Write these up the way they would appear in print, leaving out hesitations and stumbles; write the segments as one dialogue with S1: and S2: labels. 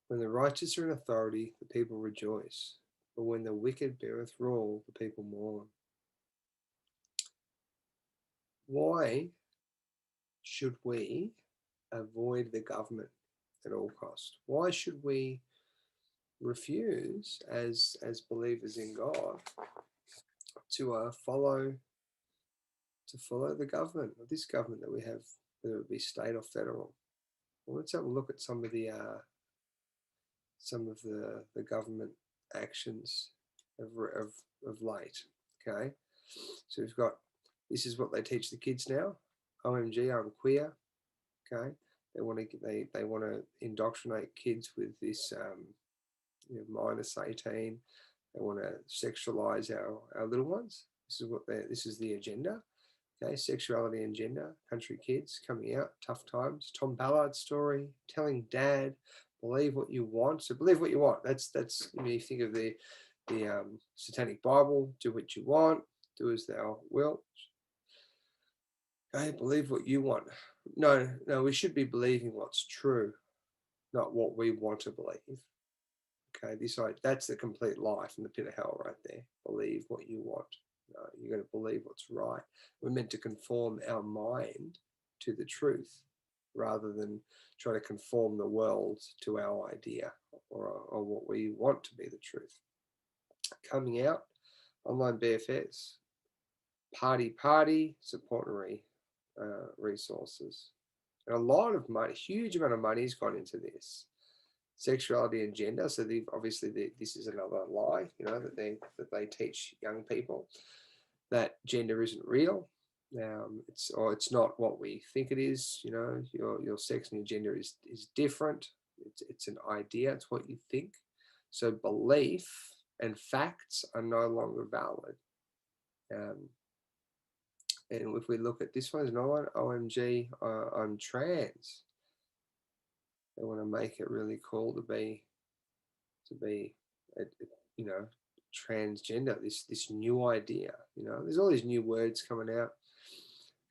S1: When the righteous are in authority, the people rejoice. But when the wicked beareth rule, the people mourn. Why should we avoid the government at all cost? Why should we refuse, as believers in God, to follow the government, or this government that we have, whether it be state or federal? Well, let's have a look at some of the government actions of late. Okay, so we've got, this is what they teach the kids now. OMG, I'm queer. Okay, they want to indoctrinate kids with this -18. They want to sexualize our little ones. This is the agenda. Okay, sexuality and gender, country kids coming out, tough times. Tom Ballard's story, telling dad, believe what you want. So believe what you want. That's you think of the Satanic Bible. Do what you want. Do as thou wilt. Okay, believe what you want. No, we should be believing what's true, not what we want to believe. Okay, that's the complete lie from the pit of hell right there. Believe what you want. No, you're going to believe what's right. We're meant to conform our mind to the truth rather than try to conform the world to our idea or what we want to be the truth. Coming out, online BFS, party, supporting resources. And a lot of money, huge amount of money has gone into this. Sexuality and gender. So this is another lie, that they teach young people that gender isn't real. It's not what we think it is. Your sex and your gender is different. It's an idea. It's what you think. So belief and facts are no longer valid. And if we look at this one, OMG, I'm trans. They want to make it really cool to be transgender. This new idea. There's all these new words coming out.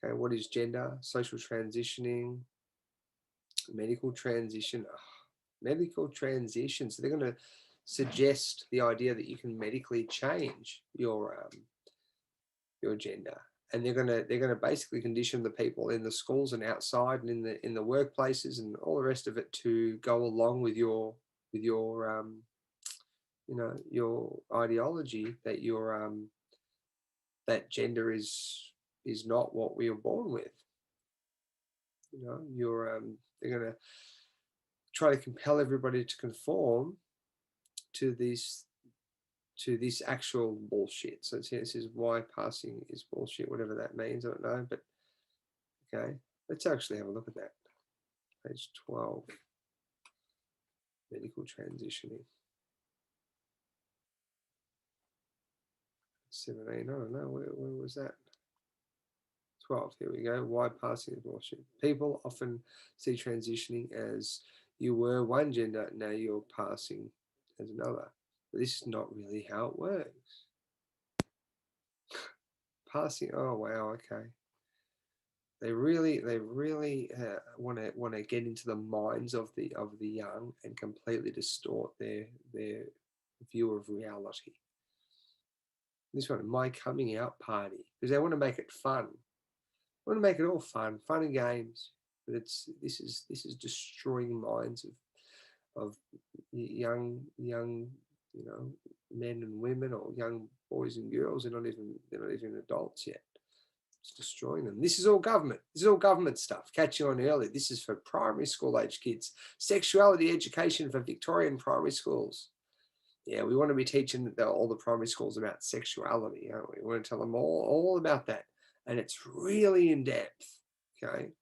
S1: Okay, what is gender? Social transitioning, medical transition, medical transition. So they're going to suggest the idea that you can medically change your gender. And they're gonna basically condition the people in the schools and outside and in the workplaces and all the rest of it to go along with your your ideology that that gender is not what we were born with. They're gonna try to compel everybody to conform to this actual bullshit. So this is why passing is bullshit, whatever that means. I don't know, but okay, let's actually have a look at that. Page 12, medical transitioning. 17, I don't know, where was that? 12, here we go. Why passing is bullshit. People often see transitioning as you were one gender, now you're passing as another. But this is not really how it works. Passing, oh wow, okay. They really want to get into the minds of the young and completely distort their view of reality. This one, my coming out party, because they want to make it fun. They want to make it all fun and games. But this is destroying minds of young men and women, or young boys and girls. They're not even adults yet. It's destroying them. This is all government. This is all government stuff. Catch you on early. This is for primary school age kids. Sexuality education for Victorian primary schools. Yeah, we want to be teaching all the primary schools about sexuality, don't we? We want to tell them all about that. And it's really in depth. Okay.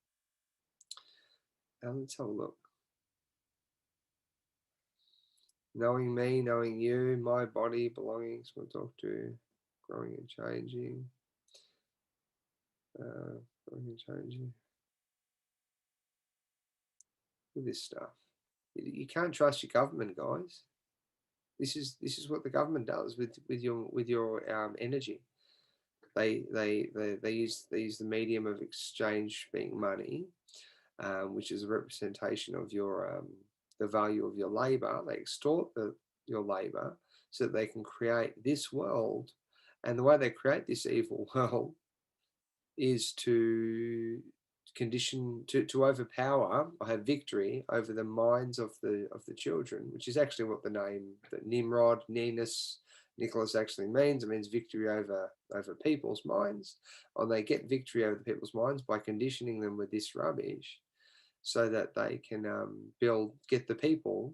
S1: Now let's have a look. Knowing me, knowing you, my body, belongings, we'll talk to growing and changing. Growing and changing. With this stuff. You can't trust your government, guys. This is what the government does with your energy. They use the medium of exchange being money, which is a representation of your the value of your labor. They extort your labor so that they can create this world. And the way they create this evil world is to condition, to overpower or have victory over the minds of the children, which is actually what the name that Nimrod, Ninus, Nicholas actually means. It means victory over people's minds, or they get victory over the people's minds by conditioning them with this rubbish, so that they can get the people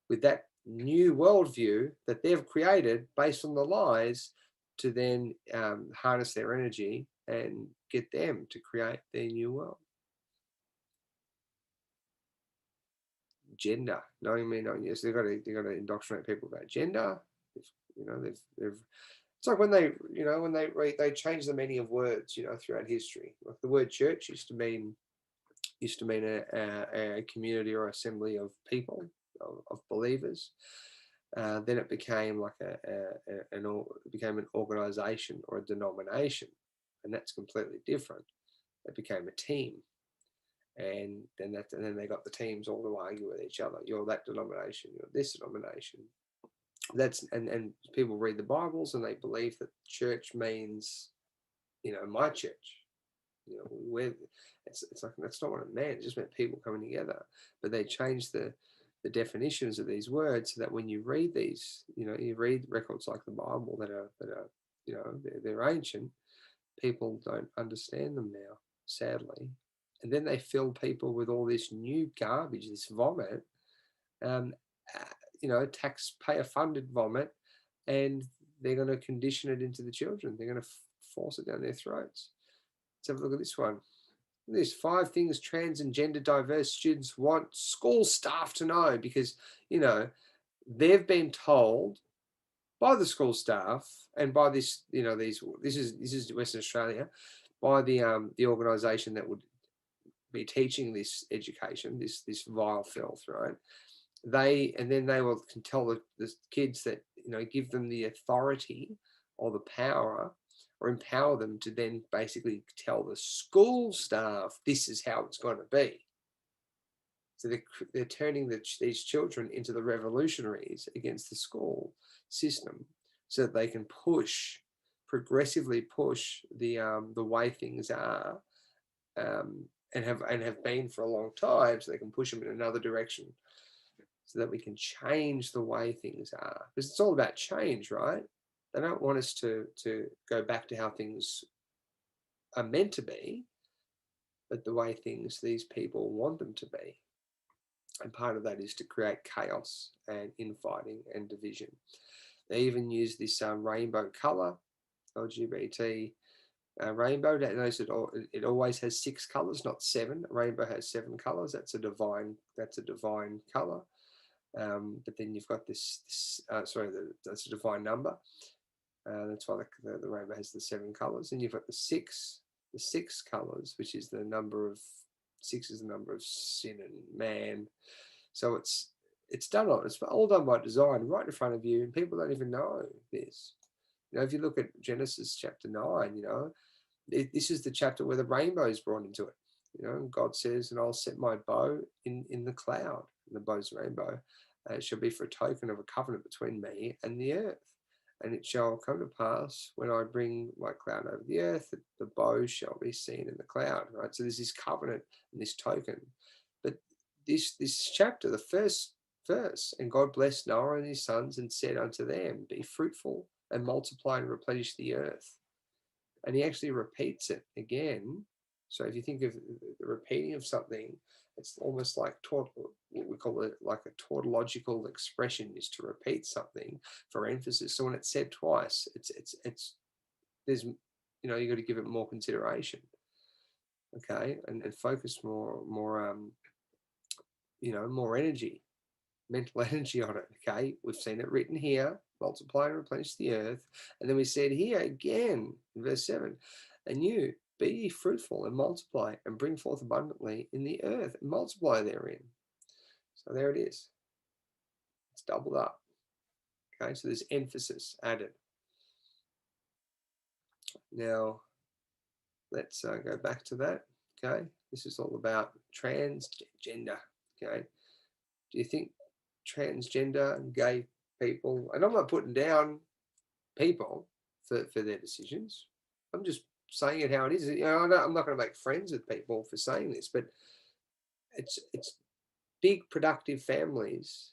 S1: with that new worldview that they've created based on the lies, to then harness their energy and get them to create their new world. Gender, knowing me, knowing you. So they've got to indoctrinate people about gender. They've it's like when they change the meaning of words, throughout history. Like the word church used to mean a community or assembly of people, of believers. Then it became like it became an organization or a denomination, and that's completely different. It became a team, and then they got the teams all to argue with each other. You're that denomination, you're this denomination. And people read the Bibles and they believe that church means, my church. Where it's like that's not what it meant. It just meant people coming together. But they changed the definitions of these words so that when you read these, you read records like the Bible that are they're ancient. People don't understand them now, sadly. And then they fill people with all this new garbage, this vomit, taxpayer funded vomit, and they're going to condition it into the children. They're going to force it down their throats. Let's have a look at this one. There's 5 things trans and gender diverse students want school staff to know, because they've been told by the school staff and by this is Western Australia, by the organisation that would be teaching this education, this vile filth, right? They will can tell the kids that, give them the authority or the power, or empower them to then basically tell the school staff this is how it's going to be. So they're turning these children into the revolutionaries against the school system, so that they can progressively push the way things are, and have been for a long time, so they can push them in another direction, so that we can change the way things are. Because it's all about change, right? They don't want us to go back to how things are meant to be, but the way these people want them to be. And part of that is to create chaos and infighting and division. They even use this rainbow color, LGBT rainbow. That knows it always has 6 colors, not 7. A rainbow has 7 colors. That's a divine color. But then you've got that's a divine number. That's why the rainbow has the 7 colors. And you've got the six colors, which is the number of 6 is the number of sin and man. So it's all done by design, right in front of you, and people don't even know this. If you look at Genesis chapter 9, this is the chapter where the rainbow is brought into it. And God says, "And I'll set my bow in the cloud." And the bow's rainbow. It shall be for a token of a covenant between me and the earth. And it shall come to pass, when I bring my cloud over the earth, that the bow shall be seen in the cloud. Right. So there's this covenant and this token. But this chapter, the first verse, "And God blessed Noah and his sons and said unto them, Be fruitful and multiply and replenish the earth." And he actually repeats it again. So if you think of the repeating of something, it's almost like what we call it, like a tautological expression, is to repeat something for emphasis. So when it's said twice, it's there's you've got to give it more consideration, okay, and focus more more energy, mental energy on it. Okay, we've seen it written here: multiply and replenish the earth. And then we said here again in verse 7, "And you be ye fruitful and multiply and bring forth abundantly in the earth and multiply therein." So there it is. It's doubled up. Okay, so there's emphasis added. Now let's go back to that. Okay, this is all about transgender. Okay, Do you think transgender and gay people, and I'm not putting down people for their decisions. I'm just saying it how it is. You know, I'm not going to make friends with people for saying this, but it's big productive families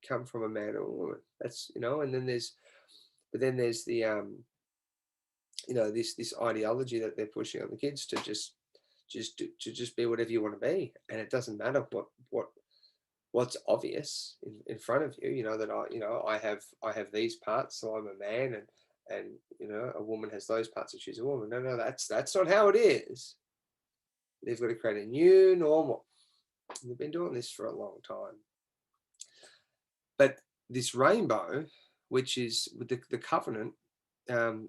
S1: come from a man or a woman. That's, you know, and then there's the this ideology that they're pushing on the kids to just be whatever you want to be, and it doesn't matter what's obvious in front of you. You know that I have these parts, so I'm a man, and a woman has those parts, so she's a woman. No, that's not how it is. They've got to create a new normal. They've been doing this for a long time. But this rainbow, which is with the covenant,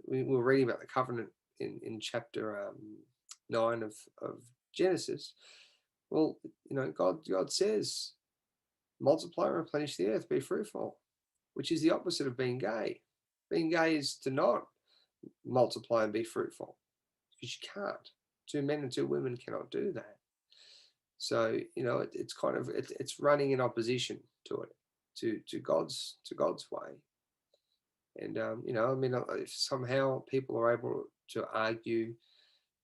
S1: we were reading about the covenant in chapter 9 of Genesis. Well, God says, multiply and replenish the earth, be fruitful, which is the opposite of being gay. Being gay is to not multiply and be fruitful, because you can't. 2 men and 2 women cannot do that. So it's running in opposition to it, to God's way. And if somehow people are able to argue,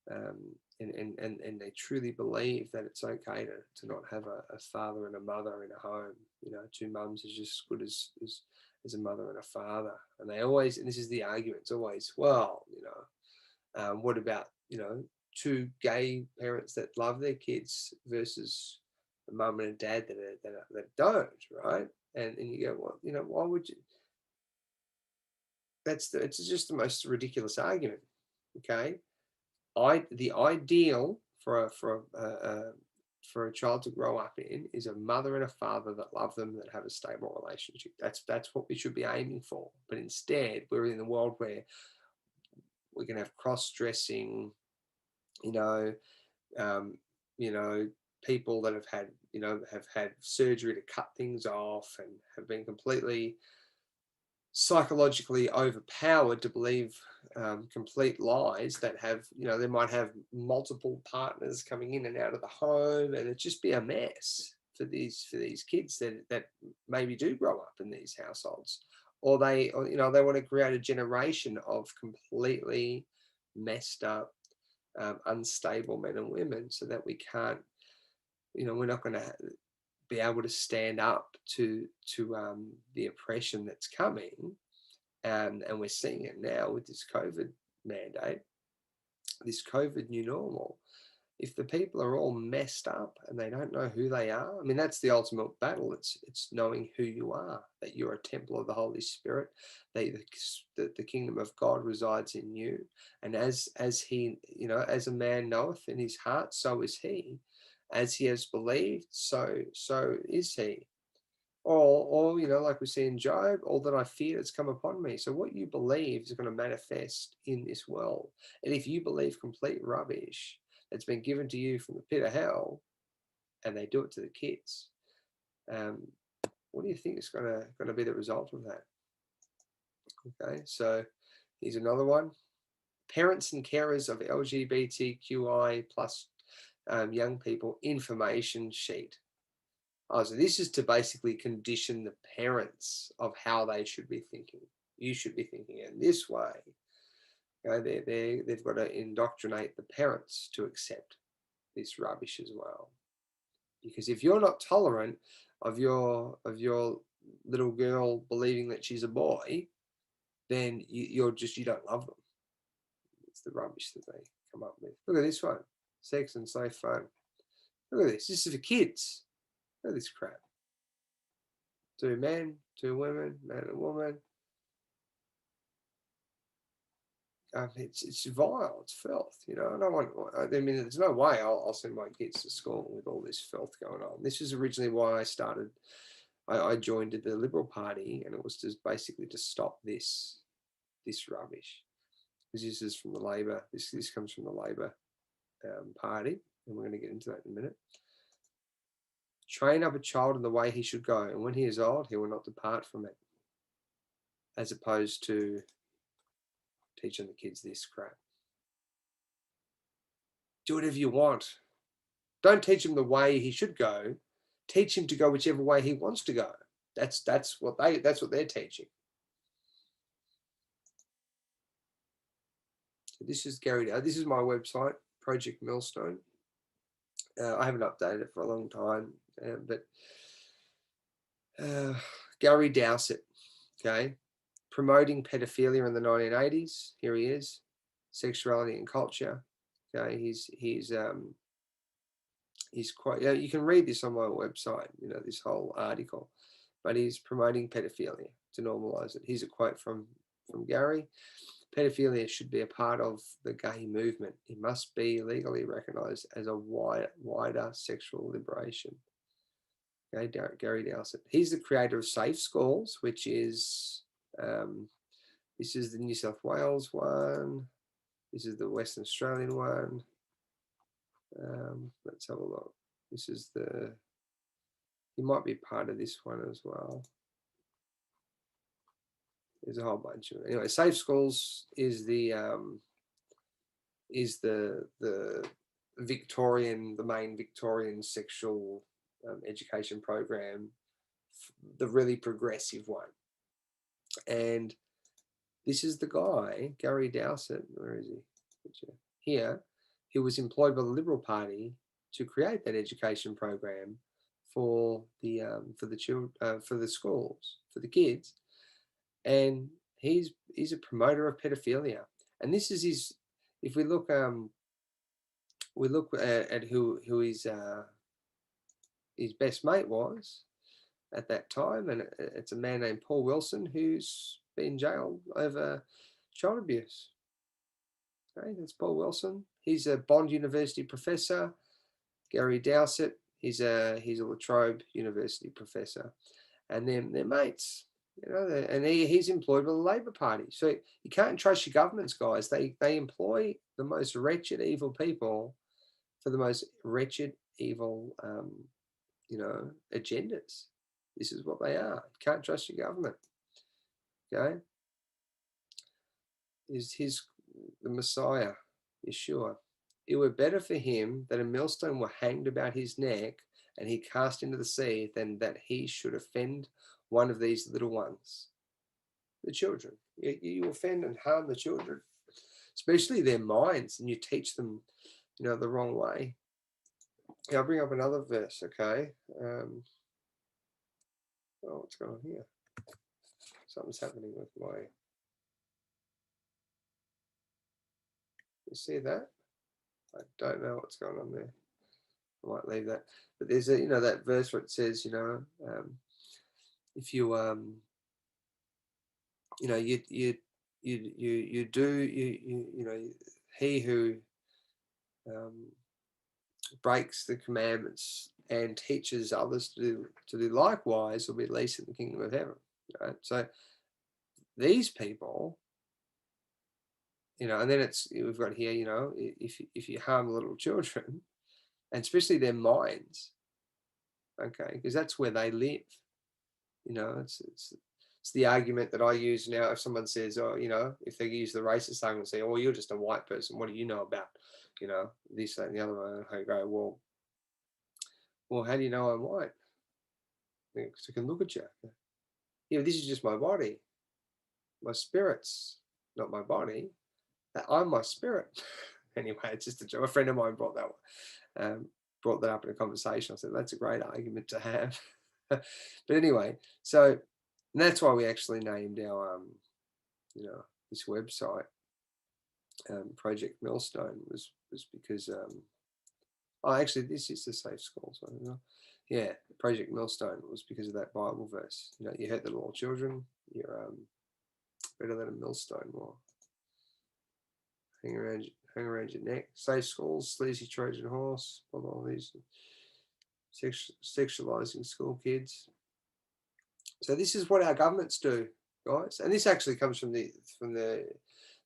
S1: and they truly believe that it's okay to not have a father and a mother in a home. 2 mums is just as good as a mother and a father. And they always, and this is the argument, it's always, well, what about 2 gay parents that love their kids versus a mum and a dad that don't, right? And you go, well, why would you? It's just the most ridiculous argument. Okay, the ideal for a child to grow up in is a mother and a father that love them, that have a stable relationship. That's what we should be aiming for. But instead, we're in a world where we can have cross-dressing, people that have had surgery to cut things off and have been completely psychologically overpowered to believe complete lies that have, they might have multiple partners coming in and out of the home, and it just be a mess for these kids that maybe do grow up in these households, or they want to create a generation of completely messed up, unstable men and women, so that we can't, we're not going to be able to stand up to the oppression that's coming. And we're seeing it now with this COVID mandate, this COVID new normal. If the people are all messed up and they don't know who they are, I mean, that's the ultimate battle. It's knowing who you are, that you're a temple of the Holy Spirit, that the kingdom of God resides in you. And as he, as a man knoweth in his heart, so is he. As he has believed, so is he. Or like we see in Job, all that I feared has come upon me. So what you believe is going to manifest in this world. And if you believe complete rubbish that's been given to you from the pit of hell, and they do it to the kids, what do you think is going to be the result of that? Okay, so here's another one. Parents and carers of LGBTQI plus young people information sheet. Oh, so this is to basically condition the parents of how they should be thinking. You should be thinking in this way. They've got to indoctrinate the parents to accept this rubbish as well. Because if you're not tolerant of your little girl believing that she's a boy, then you don't love them. It's the rubbish that they come up with. Look at this one. Sex and safe fun. Look at this. This is for kids. Look at this crap. 2 men, 2 women, man and woman. It's vile. It's filth. I mean, there's no way I'll send my kids to school with all this filth going on. This is originally why I joined the Liberal Party, and it was basically to stop this rubbish. Because this is from the Labor. This comes from the Labor Party, and we're going to get into that in a minute. Train up a child in the way he should go, and when he is old, he will not depart from it. As opposed to teaching the kids this crap. Do whatever you want. Don't teach him the way he should go. teach him to go whichever way he wants to go. That's what they're teaching. So this is Gary. This is my website, Project Millstone. I haven't updated it for a long time, but Gary Dowsett, okay, promoting pedophilia in the 1980s. Here he is, sexuality and culture. Okay, he's quite. You can read this on my website. This whole article, but he's promoting pedophilia to normalize it. Here's a quote from Gary. Pedophilia should be a part of the gay movement. It must be legally recognized as a wider sexual liberation. Okay, Gary Dowsett. He's the creator of Safe Schools, which is, this is the New South Wales one. This is the Western Australian one. Let's have a look. This is he might be part of this one as well. There's a whole bunch of it. Anyway, Safe Schools is the main Victorian sexual education program, the really progressive one. And this is the guy, Gary Dowsett. Where is he? Here, he was employed by the Liberal Party to create that education program for the children, for the schools, for the kids. And he's a promoter of pedophilia, and this is his. If we look at who his best mate was at that time, and it's a man named Paul Wilson who's been jailed over child abuse. Okay, that's Paul Wilson. He's a Bond University professor. Gary Dowsett, he's a La Trobe University professor, and they're mates. And he's employed by the Labor Party. So you can't trust your governments, guys. They employ the most wretched, evil people for the most wretched, evil, agendas. This is what they are. You can't trust your government. Okay? Is the Messiah, Yeshua. It were better for him that a millstone were hanged about his neck and he cast into the sea than that he should offend one of these little ones, the children. You offend and harm the children, especially their minds, and you teach them, the wrong way. I'll bring up another verse, okay? What's going on here? Something's happening with my. You see that? I don't know what's going on there. I might leave that. But there's that verse where it says, if you he who breaks the commandments and teaches others to do likewise will be least in the kingdom of heaven. Right? So these people, and then we've got here, if you harm little children, and especially their minds, okay, because that's where they live. It's the argument that I use now. If someone says, if they use the racist argument, say, "Oh, you're just a white person. What do you know about, this, that, and the other one?" I go, well, how do you know I'm white? Because I can look at you. Yeah, this is just my body. My spirit's not my body. I'm my spirit. Anyway, it's just a joke. A friend of mine brought that up in a conversation. I said, that's a great argument to have. But anyway, so that's why we actually named our, this website, Project Millstone, was because, actually, this is the Safe Schools one. Yeah, Project Millstone was because of that Bible verse. You hurt the little children, you're better than a millstone more. Hang around your neck. Safe Schools, sleazy Trojan horse, all these sexualizing school kids. So this is what our governments do, guys, and this actually comes from the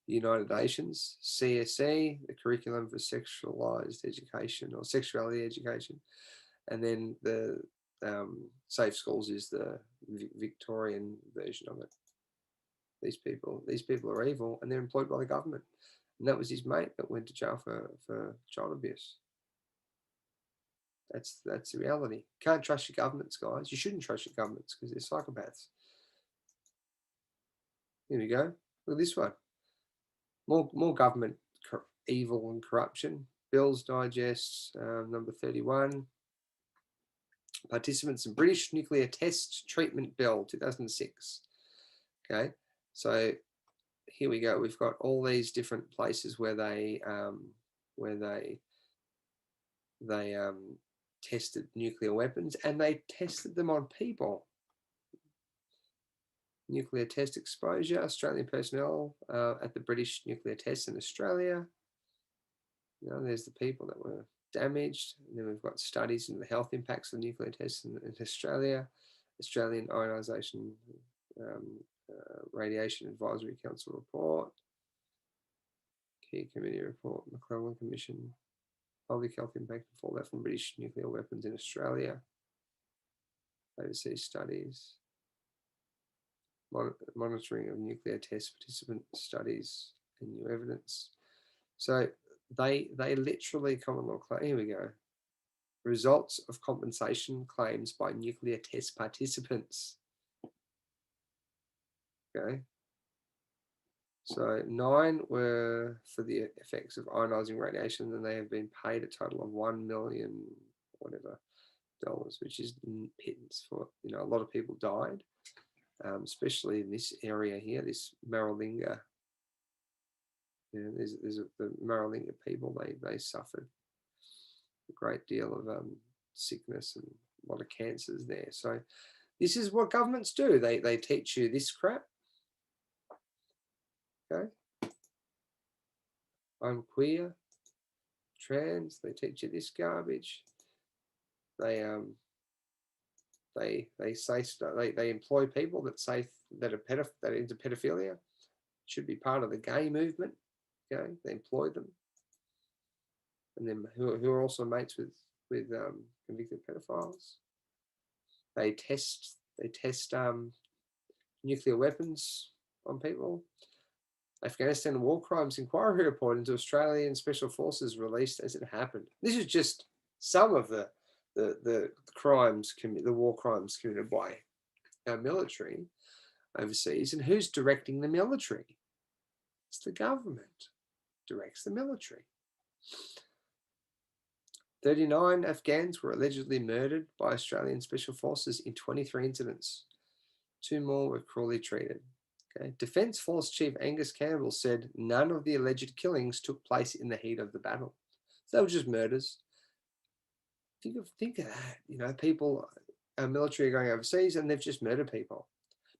S1: United Nations, CSE, the Curriculum for Sexualized Education or Sexuality Education, and then the Safe Schools is the Victorian version of it. These people are evil, and they're employed by the government. And that was his mate that went to jail for child abuse. That's the reality. Can't trust your governments, guys. You shouldn't trust your governments because they're psychopaths. Here we go. Look at this one. More government evil and corruption. Bills Digest, number 31. Participants in British Nuclear Test Treatment Bill, 2006. Okay, so here we go. We've got all these different places where they tested nuclear weapons, and they tested them on people. Nuclear test exposure, Australian personnel at the British nuclear tests in Australia. There's the people that were damaged. And then we've got studies into the health impacts of nuclear tests in Australia, Australian Ionisation Radiation Advisory Council report, Key Committee report, McClellan Commission, public health impact and fallout from British nuclear weapons in Australia, overseas studies, monitoring of nuclear test participant studies and new evidence. So they literally common law claim. Here we go. Results of compensation claims by nuclear test participants. Okay. So 9 were for the effects of ionizing radiation, and they have been paid a total of $1 million, whatever, dollars, which is pittance for, a lot of people died, especially in this area here, this Maralinga. There's the Maralinga people, they suffered a great deal of sickness and a lot of cancers there. So this is what governments do. They teach you this crap. Okay. I'm queer, trans, they teach you this garbage. They say they employ people that say that are into pedophilia, should be part of the gay movement. Okay, they employ them, and then who are also mates with convicted pedophiles. They test nuclear weapons on people. Afghanistan War Crimes Inquiry report into Australian Special Forces released as it happened. This is just some of the crimes, the war crimes committed by our military overseas. And who's directing the military? It's the government directs the military. 39 Afghans were allegedly murdered by Australian Special Forces in 23 incidents. 2 more were cruelly treated. Okay. Defence Force Chief Angus Campbell said none of the alleged killings took place in the heat of the battle. So they were just murders. Think of that. People, our military are going overseas and they've just murdered people.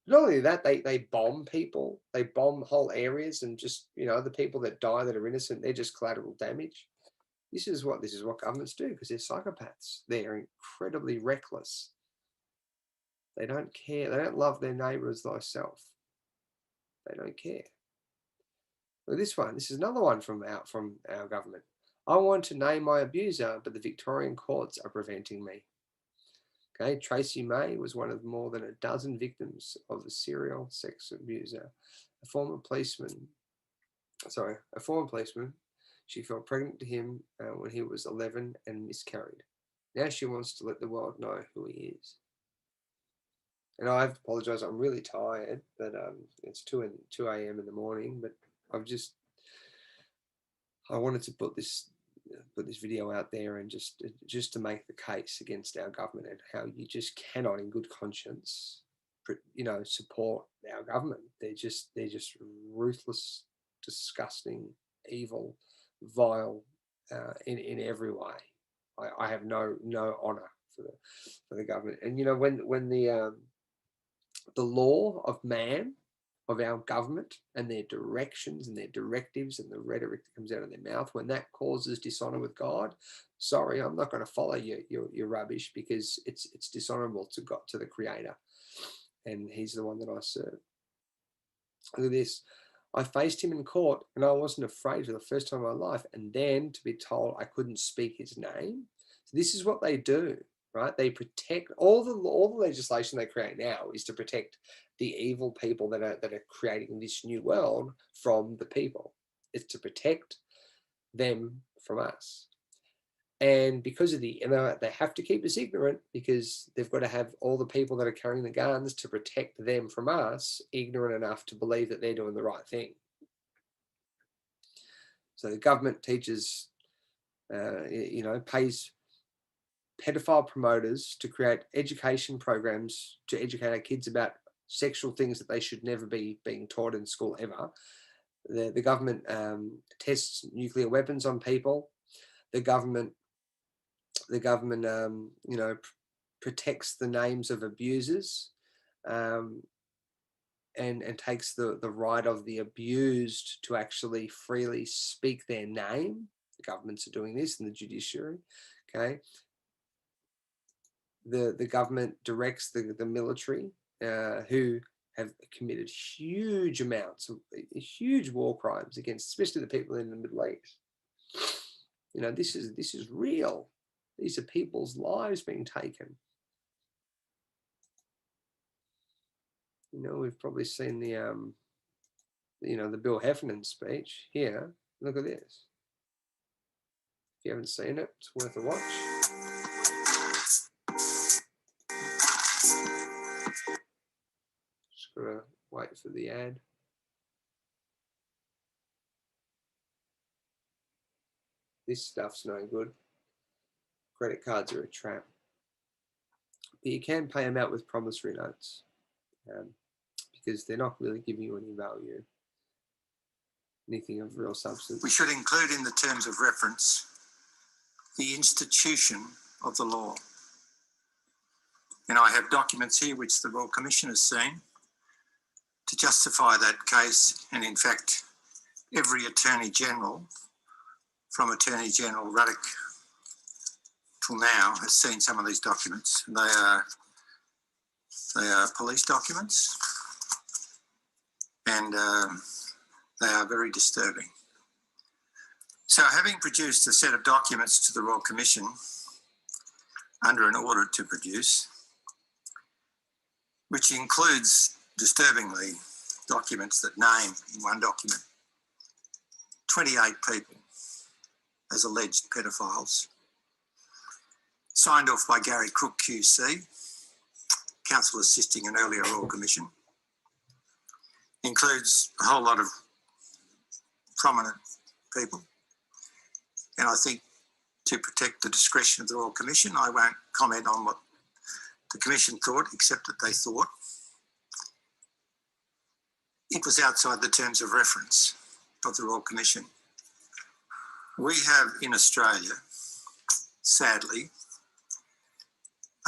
S1: Not only that, they bomb people. They bomb whole areas, and just, the people that die that are innocent, they're just collateral damage. This is what governments do, because they're psychopaths. They're incredibly reckless. They don't care. They don't love their neighbour as thyself. They don't care. Look at this one. This is another one from our government. I want to name my abuser, but the Victorian courts are preventing me. Okay, Tracy May was one of more than a dozen victims of the serial sex abuser. A former policeman. She fell pregnant to him when he was 11 and miscarried. Now she wants to let the world know who he is. And I have to apologise. I'm really tired, but it's 2 a.m. in the morning. But I wanted to put this video out there, and just to make the case against our government, and how you just cannot, in good conscience, support our government. They're just ruthless, disgusting, evil, vile, in every way. I have no honour for the government. And when the law of man, of our government, and their directions and their directives and the rhetoric that comes out of their mouth, when that causes dishonour with God, sorry, I'm not going to follow your rubbish, because it's dishonourable to God, to the Creator, and He's the one that I serve. Look at this. I faced him in court, and I wasn't afraid for the first time in my life, and then to be told I couldn't speak his name. So this is what they do. Right? They protect all the legislation they create now is to protect the evil people that are creating this new world from the people. It's to protect them from us. And because of the, they have to keep us ignorant because they've got to have all the people that are carrying the guns to protect them from us ignorant enough to believe that they're doing the right thing. So the government teaches, pays pedophile promoters to create education programs to educate our kids about sexual things that they should never be being taught in school ever. The government tests nuclear weapons on people. The government protects the names of abusers, and takes the right of the abused to actually freely speak their name. The governments are doing this in the judiciary. Okay. The government directs the military, who have committed huge amounts of huge war crimes against, especially the people in the Middle East. This is real. These are people's lives being taken. We've probably seen the Bill Heffernan speech here. Look at this. If you haven't seen it, it's worth a watch. Just gotta wait for the ad. This stuff's no good. Credit cards are a trap. But you can pay them out with promissory notes, because they're not really giving you any value, anything of real substance.
S2: We should include in the terms of reference the institution of the law. And I have documents here which the Royal Commission has seen to justify that case. And in fact, every Attorney General, from Attorney General Ruddock till now, has seen some of these documents. They are police documents, and they are very disturbing. So, having produced a set of documents to the Royal Commission under an order to produce, which includes, disturbingly, documents that name in one document 28 people as alleged pedophiles, signed off by Gary Crook QC, counsel assisting an earlier Royal Commission, includes a whole lot of prominent people. And I think to protect the discretion of the Royal Commission, I won't comment on what the Commission thought, except that they thought it was outside the terms of reference of the Royal Commission. We have in Australia, sadly,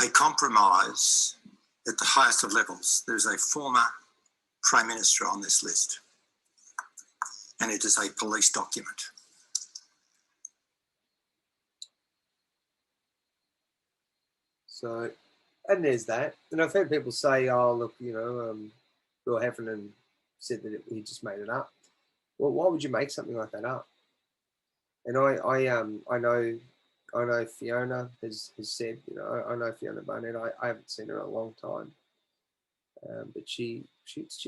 S2: a compromise at the highest of levels. There's a former Prime Minister on this list, and it is a police document.
S1: So, and there's that. And I've heard people say, "Oh, look, Bill Heffernan said that he just made it up." Well, why would you make something like that up? And I know Fiona has said, I know Fiona Barnett. I haven't seen her in a long time, but she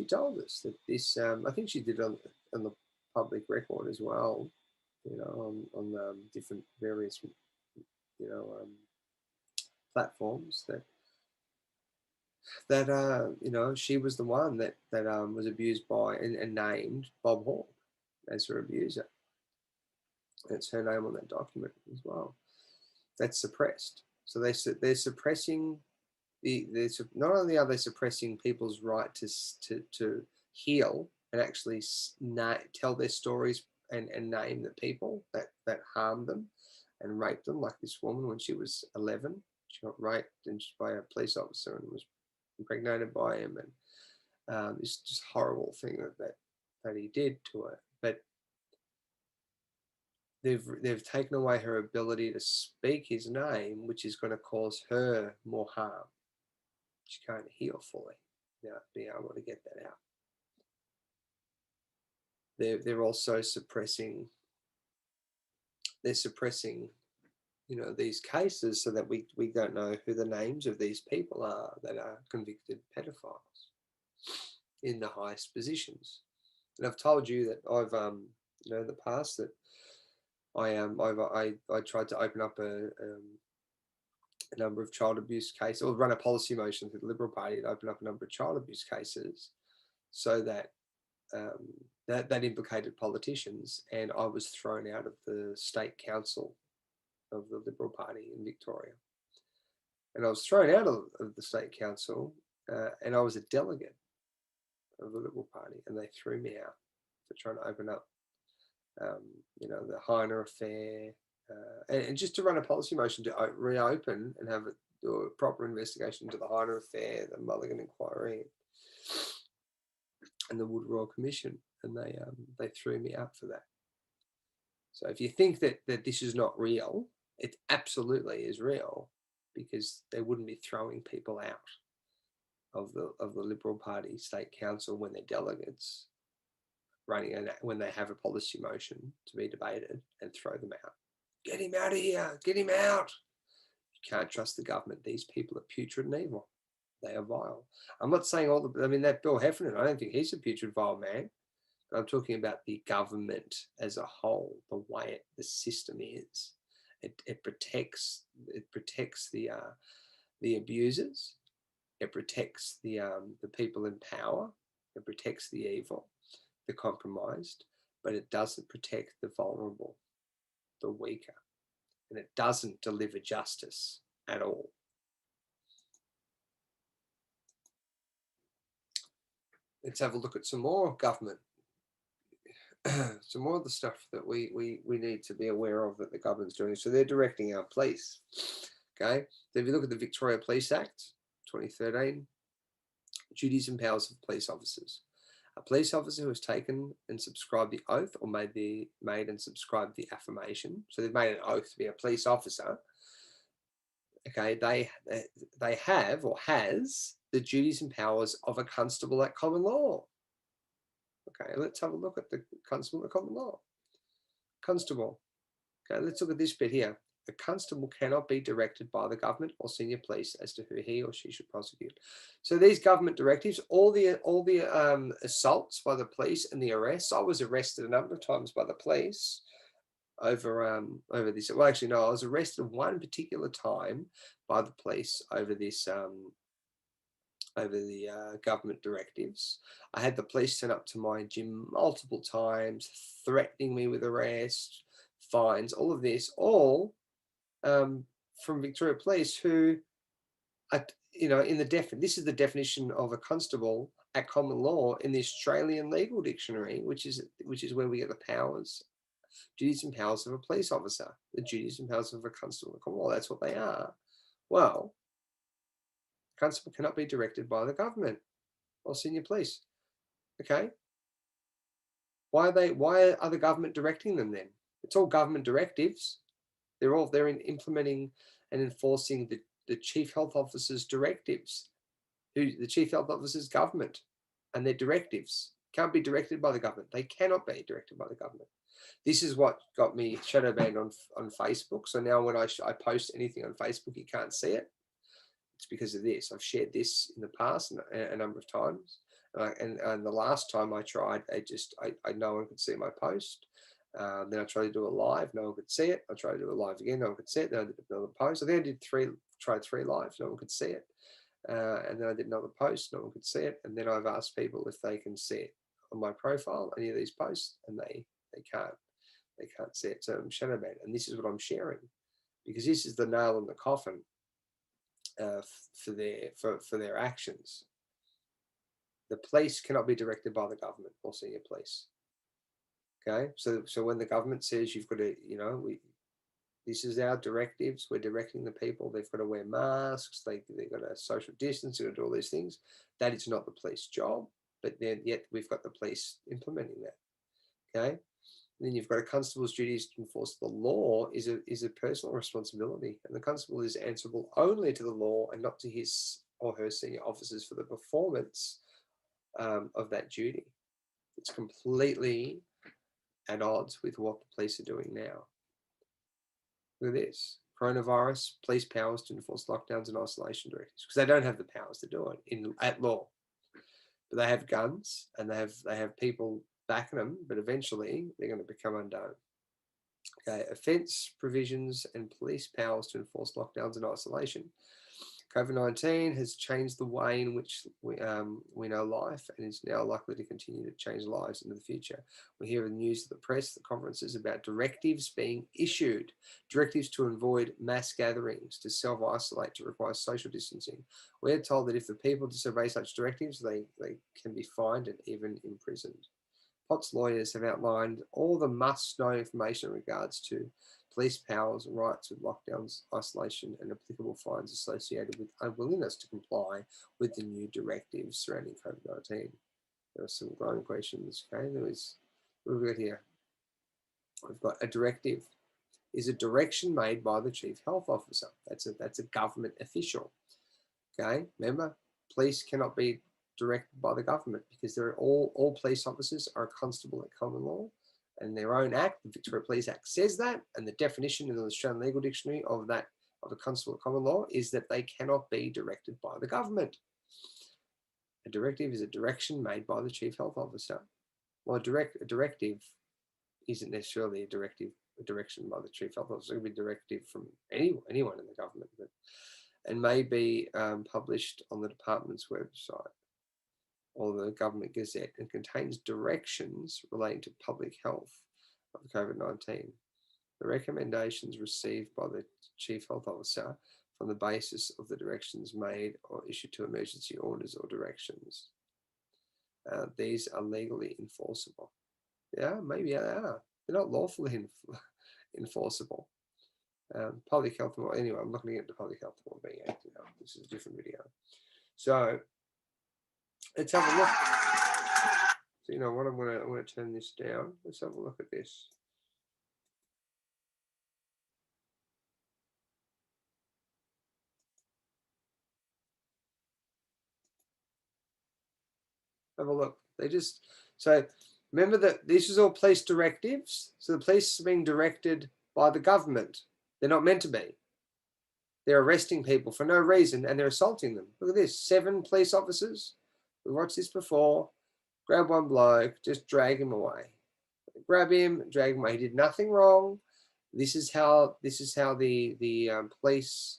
S1: told us that this. I think she did on the public record as well. On different various platforms that she was the one that was abused by and named Bob Hawke as her abuser. It's her name on that document as well. That's suppressed. So they're suppressing not only are they suppressing people's right to heal and actually tell their stories and name the people that harmed them and raped them, like this woman when she was 11. She got raped by a police officer and was impregnated by him, and it's just horrible thing that he did to her. But they've taken away her ability to speak his name, which is going to cause her more harm. She can't heal fully without being able to get that out. They're also suppressing. They're suppressing, these cases so that we don't know who the names of these people are that are convicted pedophiles in the highest positions. And I've told you that I've in the past that I tried to open up a number of child abuse cases, or run a policy motion through the Liberal Party to open up a number of child abuse cases, so that that implicated politicians, and I was thrown out of the state council of the Liberal Party in Victoria. And I was thrown out of the state council, and I was a delegate of the Liberal Party, and they threw me out for trying to open up, the Heiner affair, and just to run a policy motion to reopen and do a proper investigation into the Heiner affair, the Mulligan inquiry, and the Wood Royal Commission, and they threw me out for that. So if you think that this is not real, it absolutely is real, because they wouldn't be throwing people out of the Liberal Party state council when they're delegates, when they have a policy motion to be debated, and throw them out. Get him out of here! Get him out! You can't trust the government. These people are putrid and evil. They are vile. I'm not saying that Bill Heffernan, I don't think he's a putrid, vile man. But I'm talking about the government as a whole, the way the system is. It protects the abusers. It protects the people in power. It protects the evil, the compromised, but it doesn't protect the vulnerable, the weaker, and it doesn't deliver justice at all. Let's have a look at some more government, some more of the stuff that we need to be aware of that the government's doing. So they're directing our police. Okay, so if you look at the Victoria Police Act 2013, duties and powers of police officers. A police officer who has taken and subscribed the oath, or made and subscribed the affirmation. So they've made an oath to be a police officer. Okay, they have or has the duties and powers of a constable at common law. Okay, let's have a look at the constable at common law. Constable. Okay, let's look at this bit here. A constable cannot be directed by the government or senior police as to who he or she should prosecute. So these government directives, all the assaults by the police and the arrests. I was arrested a number of times by the police over this. Well, actually, no, I was arrested one particular time by the police over this. Over the government directives. I had the police turn up to my gym multiple times, threatening me with arrest, fines, all of this, all from Victoria Police, who, this is the definition of a constable at common law in the Australian Legal Dictionary, which is where we get the powers, duties and powers of a police officer, the duties and powers of a constable at common law. That's what they are. Well, constable cannot be directed by the government or senior police. Okay. Why are the government directing them then? It's all government directives. They're implementing and enforcing the chief health officer's directives. The chief health officer's government, and their directives can't be directed by the government. They cannot be directed by the government. This is what got me shadow banned on Facebook. So now when I post anything on Facebook, you can't see it. It's because of this. I've shared this in the past a number of times, and the last time I tried, no one could see my post. Then I tried to do a live, no one could see it. I tried to do a live again, no one could see it. Then I did another post. I think I tried three lives, no one could see it. And then I did another post, no one could see it. And then I've asked people if they can see it on my profile, any of these posts, and they can't see it. So I'm shadow banned, and this is what I'm sharing, because this is the nail in the coffin. For their actions. The police cannot be directed by the government or senior police. Okay, so when the government says you've got to, this is our directives, we're directing the people, they've got to wear masks, they've got to social distance, they've got to do all these things. That is not the police job, but then yet we've got the police implementing that. Okay. Then you've got a constable's duties to enforce the law is a personal responsibility, and the constable is answerable only to the law and not to his or her senior officers for the performance of that duty. It's completely at odds with what the police are doing now. Look at this: coronavirus, police powers to enforce lockdowns and isolation directives, because they don't have the powers to do it at law, but they have guns and they have people backing them, but eventually they're going to become undone. Okay, offence provisions and police powers to enforce lockdowns and isolation. COVID-19 has changed the way in which we know life and is now likely to continue to change lives into the future. We hear in the news of the press, the conferences about directives being issued, directives to avoid mass gatherings, to self-isolate, to require social distancing. We're told that if the people disobey such directives, they can be fined and even imprisoned. Potts lawyers have outlined all the must-know information in regards to police powers and rights with lockdowns, isolation, and applicable fines associated with unwillingness to comply with the new directives surrounding COVID-19. There are some growing questions. Okay, what have we got here? We've got a directive. Is a direction made by the Chief Health Officer. That's a government official. Okay, remember, police cannot be directed by the government because they're all police officers are a constable at common law, and their own act, the Victoria Police Act, says that, and the definition in the Australian Legal Dictionary of a constable at common law is that they cannot be directed by the government. A directive is a direction made by the Chief Health Officer. Well, a directive isn't necessarily a direction by the Chief Health Officer. It could be a directive from anyone in the government, and may be published on the department's website or the government gazette, and contains directions relating to public health of COVID-19. The recommendations received by the Chief Health Officer from the basis of the directions made or issued to emergency orders or directions. These are legally enforceable. Yeah, maybe they are. They're not lawfully enforceable. Public health law. Anyway, I'm not going to get into public health law being acted on. This is a different video. So let's have a look. So you know what? I'm going to turn this down. Let's have a look at this. Have a look. So remember that this is all police directives. So the police are being directed by the government. They're not meant to be. They're arresting people for no reason and they're assaulting them. Look at this, 7 police officers. We watched this before. Grab one bloke, just drag him away. Grab him, drag him away. He did nothing wrong. This is how the police.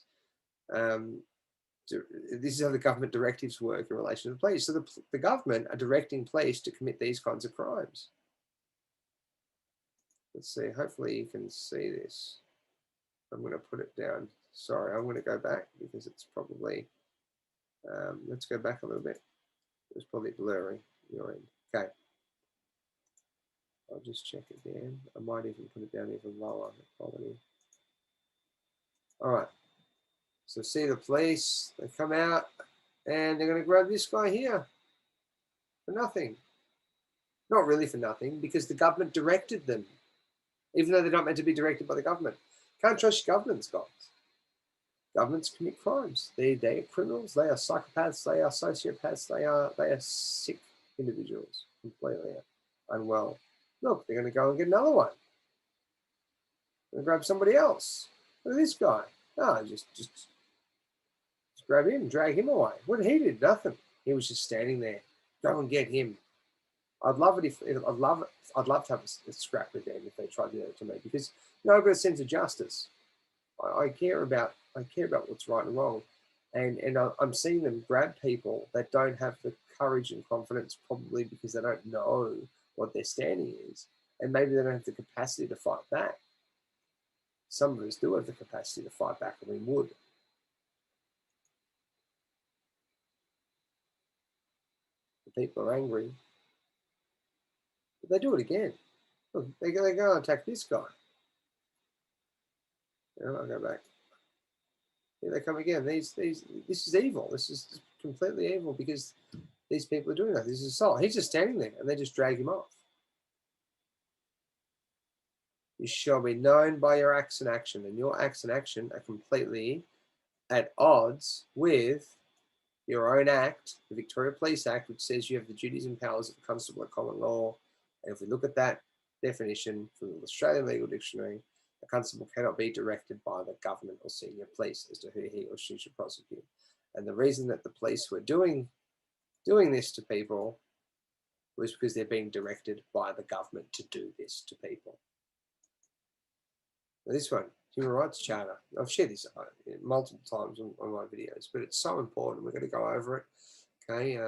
S1: This is how the government directives work in relation to the police. So the government are directing police to commit these kinds of crimes. Let's see. Hopefully you can see this. I'm going to put it down. Sorry, I'm going to go back because it's probably. Let's go back a little bit. It's probably blurry your end. Okay. I'll just check again. I might even put it down even lower quality. All right. So see the police, they come out and they're going to grab this guy here for nothing. Not really for nothing, because the government directed them, even though they're not meant to be directed by the government. Can't trust governments, guys. Governments commit crimes. They are criminals. They are psychopaths. They are sociopaths. They are sick individuals, completely unwell. Look, they're going to go and get another one. They're going to grab somebody else. Look at this guy. No, just grab him, drag him away. What did he do? Nothing. He was just standing there. Go and get him. I'd love it I'd love to have a scrap with them if they tried to do that to me, because I've got a sense of justice. I care about what's right and wrong, and I'm seeing them grab people that don't have the courage and confidence, probably because they don't know what their standing is, and maybe they don't have the capacity to fight back. Some of us do have the capacity to fight back, and we would. The people are angry, but they do it again. Look, they go and attack this guy. I'll go back. Here they come again. This is evil. This is completely evil, because these people are doing that. This is assault. He's just standing there and they just drag him off. You shall be known by your acts and action, and your acts and action are completely at odds with your own act, the Victoria Police Act, which says you have the duties and powers of a constable at common law. And if we look at that definition from the Australian Legal Dictionary, a constable cannot be directed by the government or senior police as to who he or she should prosecute. And the reason that the police were doing this to people was because they're being directed by the government to do this to people. This one, Human Rights Charter. I've shared this multiple times on my videos, but it's so important. We're going to go over it. Okay,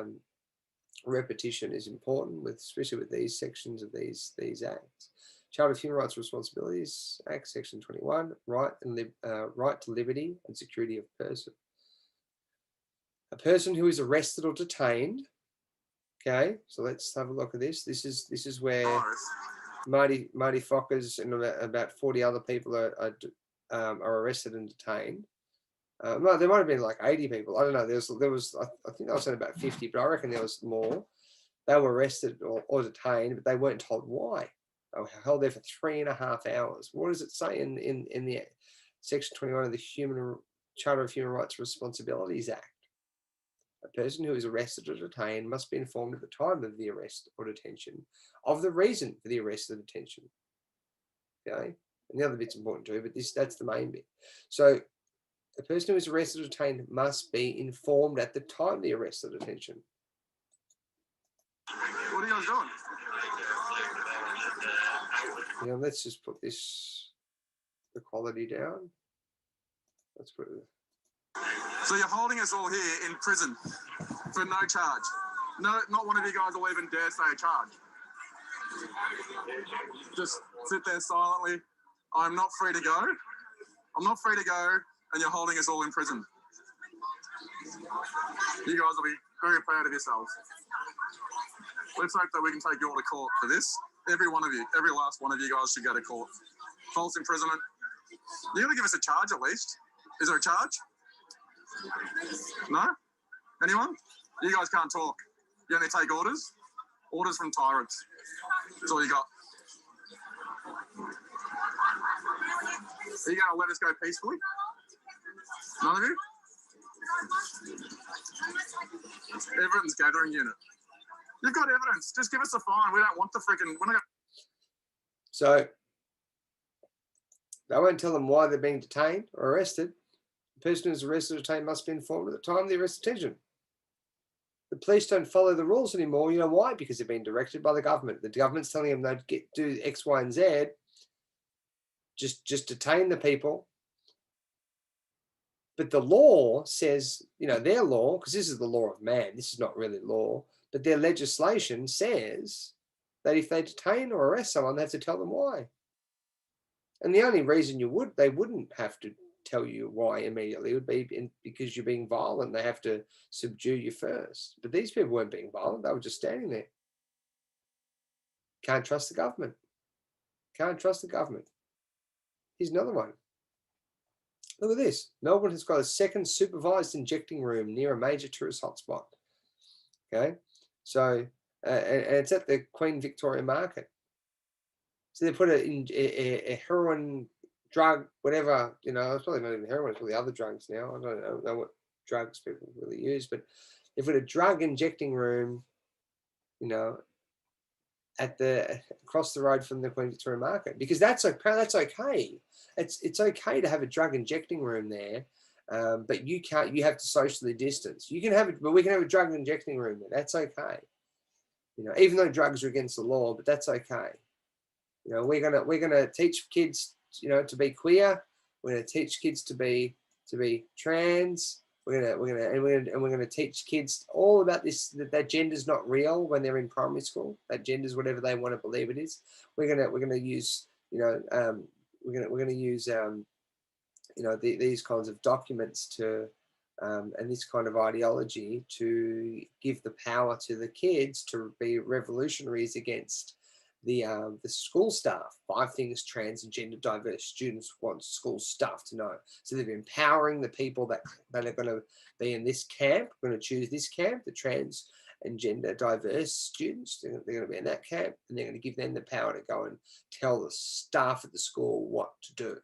S1: repetition is important, especially with these sections of these acts. Charter of Human Rights and Responsibilities Act, Section 21, right to liberty and security of person. A person who is arrested or detained. Okay, so let's have a look at this. This is where Marty Fockers and about 40 other people are arrested and detained. Well, there might have been like 80 people. I don't know. There was I think I was at about 50, but I reckon there was more. They were arrested or detained, but they weren't told why. They were held there for 3.5 hours. What does it say in the Section 21 of the Charter of Human Rights and Responsibilities Act? A person who is arrested or detained must be informed at the time of the arrest or detention of the reason for the arrest or detention. Okay, and the other bit's important too, but that's the main bit. So a person who is arrested or detained must be informed at the time of the arrest or detention.
S3: What are you guys doing?
S1: Let's just put the quality down. Let's put it.
S3: So you're holding us all here in prison for no charge. No, not one of you guys will even dare say a charge. Just sit there silently. I'm not free to go. I'm not free to go, and you're holding us all in prison. You guys will be very proud of yourselves. Let's hope that we can take you all to court for this. Every one of you, every last one of you guys should go to court. False imprisonment. You're going to give us a charge at least. Is there a charge? No? Anyone? You guys can't talk. You only take orders? Orders from tyrants. That's all you got. Are you going to let us go peacefully? None of you? Evidence gathering unit. You've got evidence. Just give us a fine. We don't want the freaking...
S1: So, they won't tell them why they're being detained or arrested. The person who's arrested or detained must be informed at the time of the arrest or detention. The police don't follow the rules anymore. You know why? Because they're being directed by the government. The government's telling them they do X, Y, and Z. Just detain the people. But the law says, their law, because this is the law of man, this is not really law, but their legislation says that if they detain or arrest someone, they have to tell them why. And the only reason they wouldn't have to tell you why immediately would be because you're being violent. They have to subdue you first. But these people weren't being violent. They were just standing there. Can't trust the government. Can't trust the government. Here's another one. Look at this. Melbourne has got a second supervised injecting room near a major tourist hotspot. Okay. So, and it's at the Queen Victoria Market. So they put a heroin drug, whatever, it's probably not even heroin, it's probably other drugs now. I don't know what drugs people really use, but they put a drug injecting room, across the road from the Queen Victoria Market, because that's okay. It's okay to have a drug injecting room there, but you have to socially distance. You can have it, but we can have a drug injecting room there. That's okay. Even though drugs are against the law, but that's okay. We're gonna teach kids, to be queer. We're gonna teach kids to be trans. We're gonna teach kids all about this. That gender's not real when they're in primary school. That gender's whatever they want to believe it is. We're gonna use these kinds of documents to and this kind of ideology to give the power to the kids to be revolutionaries against the school staff. 5 things trans and gender diverse students want school staff to know. So they're empowering the people that are going to be in this camp, going to choose this camp, the trans and gender diverse students. They're going to be in that camp, and they're going to give them the power to go and tell the staff at the school what to do.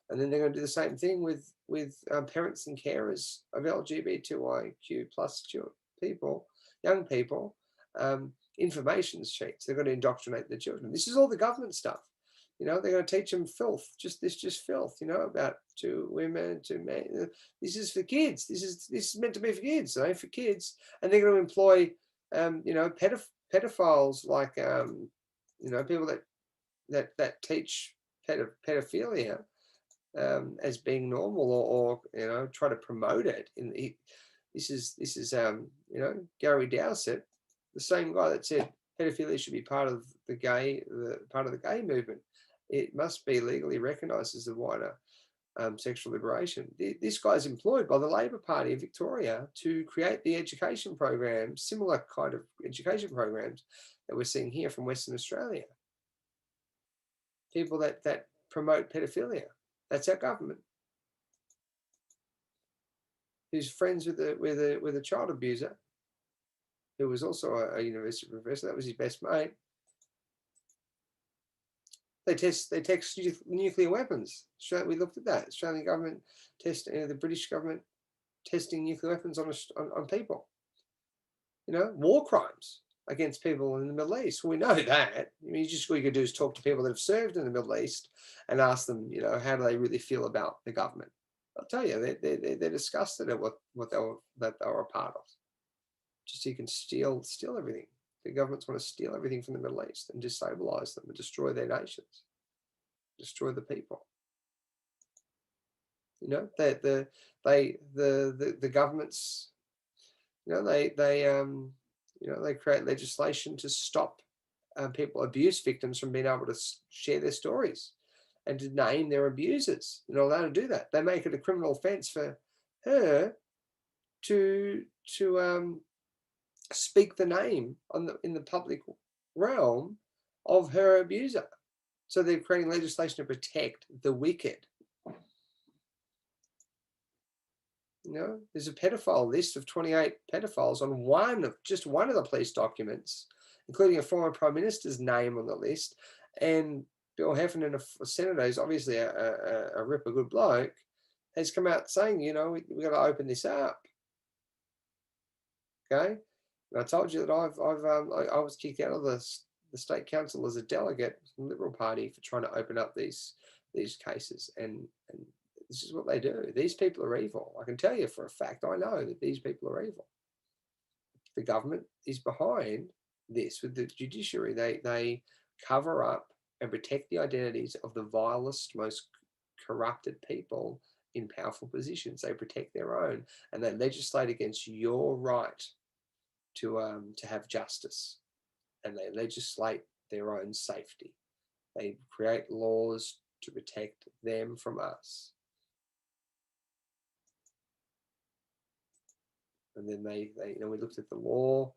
S1: And then they're going to do the same thing with parents and carers of LGBTIQ plus people, young people. Information sheets. They're going to indoctrinate the children. This is all the government stuff. They're going to teach them filth, just filth, about to women, to men. This is for kids. This is meant to be for kids, so for kids. And they're going to employ, pedophiles, like, people that teach pedophilia, as being normal, or you know, try to promote it. This is you know, Gary Dowsett, the same guy that said pedophilia should be part of the gay movement. It must be legally recognised as the wider sexual liberation. This guy's employed by the Labor Party of Victoria to create the education programs, similar kind of education programs that we're seeing here from Western Australia. People that promote pedophilia. That's our government. Who's friends with a child abuser, who was also a university professor. That was his best mate. They test nuclear weapons. We looked at that. Australian government the British government testing nuclear weapons on people. You know, war crimes against people in the Middle East. Well, we know that. I mean, all you could do is talk to people that have served in the Middle East and ask them, you know, how do they really feel about the government? I'll tell you, they're disgusted at what they were a part of. Just so you can steal everything. The governments want to steal everything from the Middle East and destabilize them and destroy their nations, destroy the people. You know, the governments, you know, they create legislation to stop abuse victims from being able to share their stories and to name their abusers. They're not allowed to do that. They make it a criminal offence for her to speak the name in the public realm of her abuser. So they're creating legislation to protect the wicked. You know, there's a pedophile list of 28 pedophiles on just one of the police documents, including a former prime minister's name on the list. And Bill Heffernan, a senator, who's obviously a ripper good bloke, has come out saying, you know, we've got to open this up. Okay. And I told you that I was kicked out of the state council as a delegate from the Liberal Party for trying to open up these cases, and this is what they do. These people are evil. I can tell you for a fact. I know that these people are evil. The government is behind this with the judiciary. They cover up and protect the identities of the vilest, most corrupted people in powerful positions. They protect their own, and they legislate against your right to have justice, and they legislate their own safety. They create laws to protect them from us. And then they you know, we looked at the law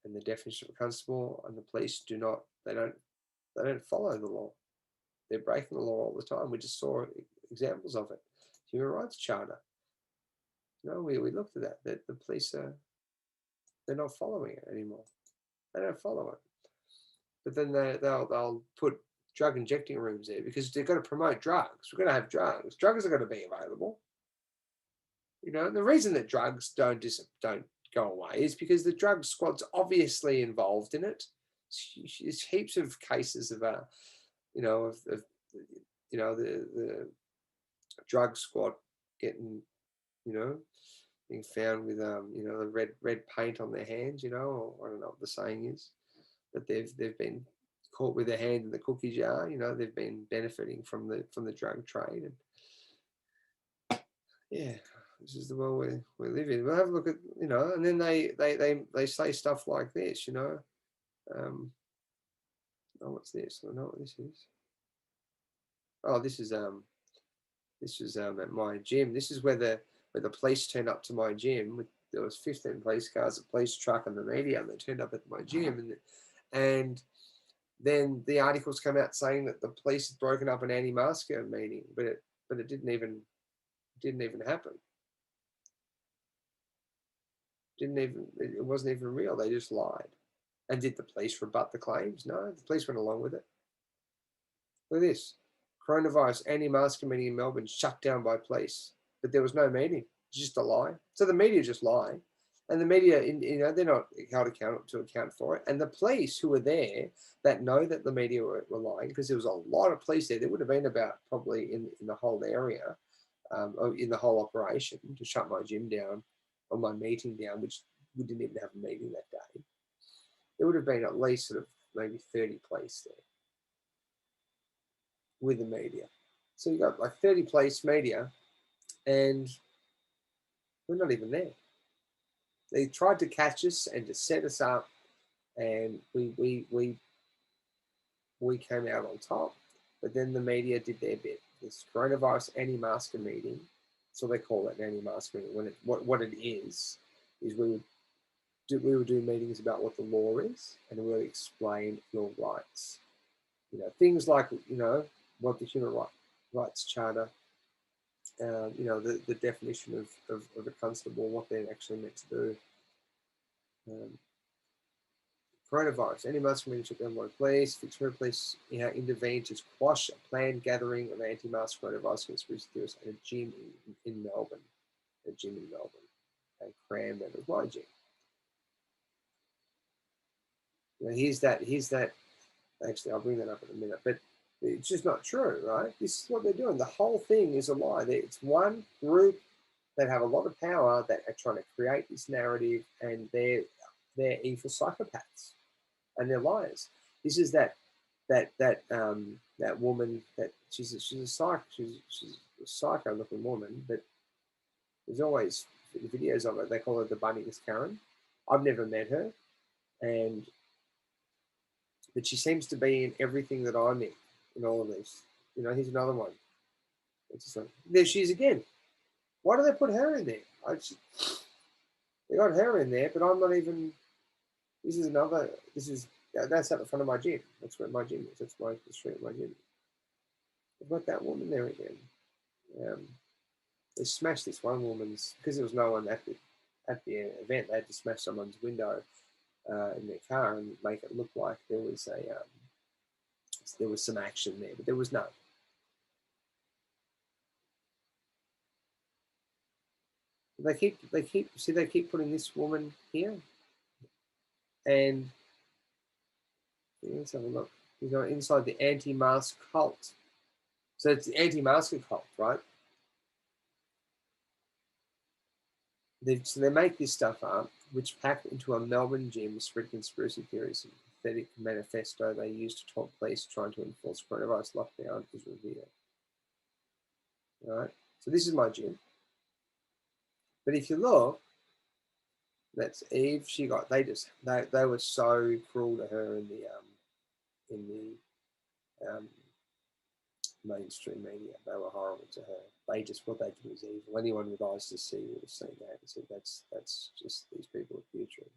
S1: and the definition of a constable, and the police they don't follow the law. They're breaking the law all the time. We just saw examples of it. Human Rights Charter. No, we looked at that the police they're not following it anymore. They don't follow it. But then they'll put drug injecting rooms there because they've got to promote drugs. We're going to have drugs. Drugs are going to be available. You know, the reason that drugs don't go away is because the drug squad's obviously involved in it. There's heaps of cases of the drug squad getting, you know, being found with the red paint on their hands, you know, or I don't know what the saying is, but they've been caught with their hand in the cookie jar. You know, they've been benefiting from the drug trade, and yeah, this is the world we live in. We'll have a look at, you know, and then they say stuff like this, you know. Oh, what's this? I don't know what this is. Oh, this is at my gym. This is where the police turned up to my gym. There was 15 police cars, a police truck, and the media, and they turned up at my gym, and then the articles come out saying that the police had broken up an anti-masker meeting, but it didn't even happen. It wasn't even real. They just lied. And did the police rebut the claims? No, the police went along with it. Look at this. Coronavirus anti-masker meeting in Melbourne shut down by police. But there was no meeting. It's just a lie. So the media just lie. And the media, you know, they're not held account for it. And the police who were there that know that the media were lying, because there was a lot of police there. There would have been about probably in the whole area, in the whole operation to shut my gym down or my meeting down, which we didn't even have a meeting that day. There would have been at least sort of maybe 30 police there with the media. So you got like 30 police media, and we're not even there. They tried to catch us and to set us up, and we came out on top. But then the media did their bit. This coronavirus anti-masker meeting, so they call it an anti-mask meeting. When what it is we would do meetings about what the law is, and we would explain your rights. You know, things like, you know, what the Human Rights Charter, you know, the definition of a constable, what they're actually meant to do. Coronavirus. Any mask meeting took down by police. Victoria Police, you know, intervened to quash a planned gathering of anti-mask coronavirus conspiracy theorists at a gym in Melbourne. A gym in Melbourne. And crammed out of my gym. You know, here's that. Actually, I'll bring that up in a minute. But it's just not true, right? This is what they're doing. The whole thing is a lie. It's one group that have a lot of power that are trying to create this narrative, and they're evil psychopaths, and they're liars. This is that woman that she's a psycho looking woman, but there's always videos of it. They call her the Bunnings Karen. I've never met her, but she seems to be in everything that I'm in all of this. You know, here's another one. It's just like, there she is again. Why do they put her in there? They got her in there, but I'm not even. That's at the front of my gym. That's where my gym is. That's the street of my gym. I've got that woman there again. They smashed this one woman's, because there was no one at the event. They had to smash someone's window in their car and make it look like there was some action there, but there was none. They keep putting this woman here, and let's have a look. You go inside the anti-mask cult. So it's the anti-masker cult, right? They make this stuff up, which packed into a Melbourne gym, spread conspiracy theories and pathetic manifesto they used to talk police trying to enforce coronavirus lockdown is revealed. All right, so this is my gym. But if you look, that's Eve. They were so cruel to her in the mainstream media. They were horrible to her. What they did was evil. Anyone with eyes to see would have seen that and said, that's just these people are putrid.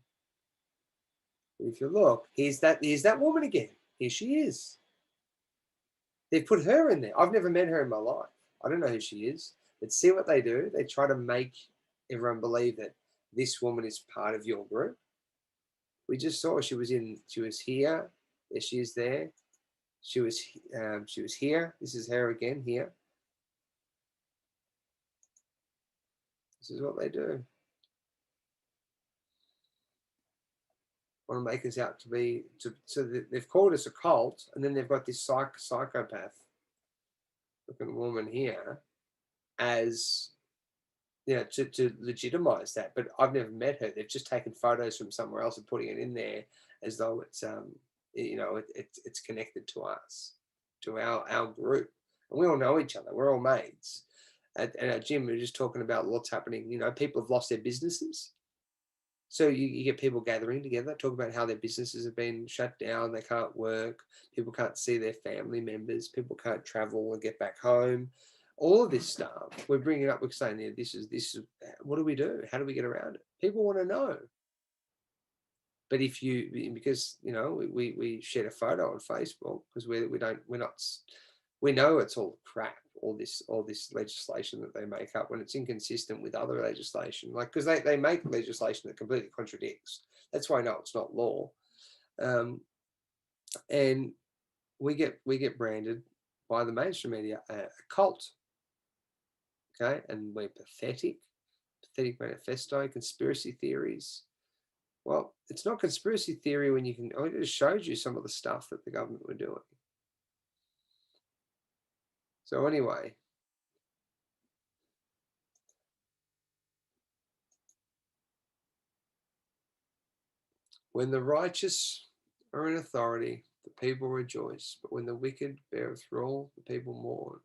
S1: But if you look, here's that woman again. Here she is. They've put her in there. I've never met her in my life. I don't know who she is. But see what they do? They try to make everyone believe that this woman is part of your group. We just saw she was here. There she is there. She was here. This is her again here. This is what they do. Want to make us out to be so they've called us a cult, and then they've got this psychopath looking woman here as, you know, to legitimize that. But I've never met her. They've just taken photos from somewhere else and putting it in there as though it's you know, it's connected to us, to our group, and we all know each other. We're all mates. At our gym, we're just talking about what's happening. You know, people have lost their businesses. So you get people gathering together, talk about how their businesses have been shut down, they can't work, people can't see their family members, people can't travel and get back home. All of this stuff, we're bringing up, we're saying, yeah, this is, what do we do? How do we get around it? People want to know. But because, you know, we shared a photo on Facebook because we know it's all crap, all this legislation that they make up when it's inconsistent with other legislation, like, because they make legislation that completely contradicts. That's why I know it's not law. And we get branded by the mainstream media a cult. Okay, and we're pathetic manifesto, conspiracy theories. Well, it's not conspiracy theory when I just showed you some of the stuff that the government were doing. So anyway, when the righteous are in authority, the people rejoice. But when the wicked beareth rule, the people mourn.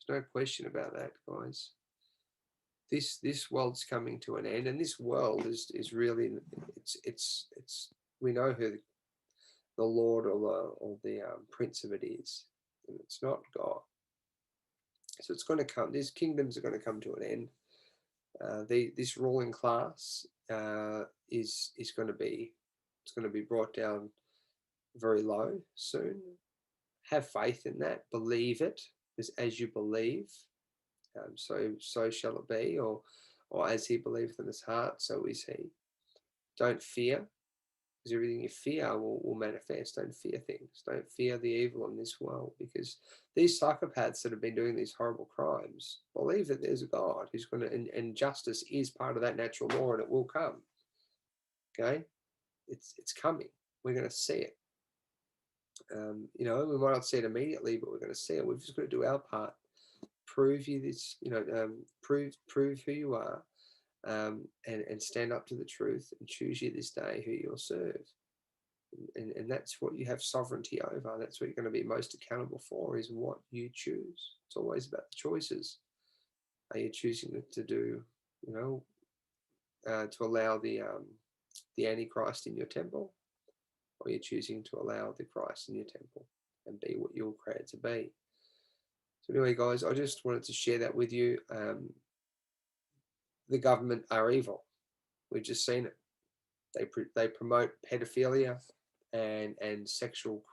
S1: There's no question about that, guys. This world's coming to an end, and this world is really it's we know who the Lord or the Prince of it is, and it's not God. So it's going to come. These kingdoms are going to come to an end. This ruling class is going to be brought down very low soon. Have faith in that. Believe it, because as you believe, so shall it be, or as he believeth in his heart, so is he. Don't fear, because everything you fear will manifest. Don't fear things. Don't fear the evil in this world, because these psychopaths that have been doing these horrible crimes believe that there's a God who's going to, and justice is part of that natural law, and it will come. Okay, it's coming. We're going to see it. We might not see it immediately, but we're going to see it. We've just got to do our part. Prove you this, prove who you are, and stand up to the truth, and choose you this day who you'll serve. And that's what you have sovereignty over. That's what you're going to be most accountable for, is what you choose. It's always about the choices. Are you choosing to do, to allow the Antichrist in your temple, or are you choosing to allow the Christ in your temple and be what you're created to be? So anyway, guys, I just wanted to share that with you. The government are evil. We've just seen it. They promote pedophilia and sexual